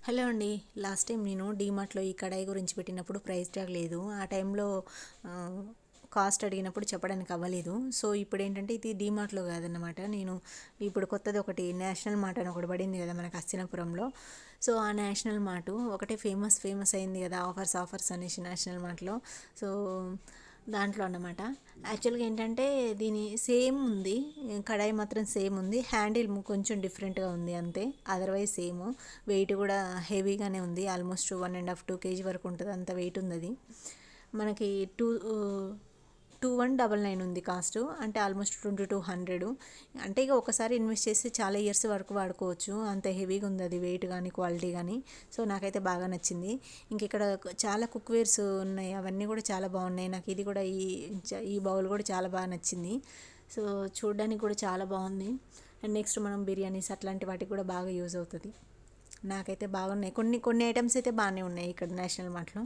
Hello అండి. Last time నేను డీమార్ట్‌లో ఈ కడాయి గురించి పెట్టినప్పుడు ప్రైస్ ట్యాగ్ లేదు. ఆ టైంలో కాస్ట్ అడిగినప్పుడు చెప్పడానికి అవ్వలేదు. సో, ఇప్పుడేంటంటే ఇది డీమార్ట్‌లో కాదన్నమాట. నేను ఇప్పుడు కొత్తది ఒకటి నేషనల్ మార్ట్ అని ఒకటి పడింది కదా మనకు హస్తినాపురంలో. సో, ఆ నేషనల్ మార్ట్ ఒకటే ఫేమస్ అయింది కదా ఆఫర్స్ అనేసి నేషనల్ మార్ట్‌లో. సో, దాంట్లో అన్నమాట. యాక్చువల్‌గా ఏంటంటే దీని సేమ్ ఉంది. కడాయి మాత్రం సేమ్ ఉంది. హ్యాండిల్ కొంచెం డిఫరెంట్‌గా ఉంది అంతే. Otherwise same. వెయిట్ కూడా హెవీగానే ఉంది. ఆల్మోస్ట్ 1.5 2 కేజీ వరకు ఉంటుంది. అంత వెయిట్ ఉంది అది. మనకి 2199 ఉంది కాస్ట్. అంటే ఆల్మోస్ట్ 2200. అంటే ఇక ఒకసారి ఇన్వెస్ట్ చేస్తే చాలా ఇయర్స్ వరకు వాడుకోవచ్చు. అంత హెవీగా ఉంది అది, వెయిట్ కానీ క్వాలిటీ కానీ. సో నాకైతే బాగా నచ్చింది. ఇంక ఇక్కడ చాలా కుక్వేర్స్ ఉన్నాయి. అవన్నీ కూడా చాలా బాగున్నాయి. నాకు ఇది కూడా ఈ బౌల్ కూడా చాలా బాగా నచ్చింది. సో చూడడానికి కూడా చాలా బాగుంది. అండ్ నెక్స్ట్ మనం బిర్యానీస్ అట్లాంటి వాటికి కూడా బాగా యూజ్ అవుతుంది. నాకైతే బాగున్నాయి. కొన్ని కొన్ని ఐటమ్స్ అయితే బాగానే ఉన్నాయి ఇక్కడ నేషనల్ మార్ట్లో.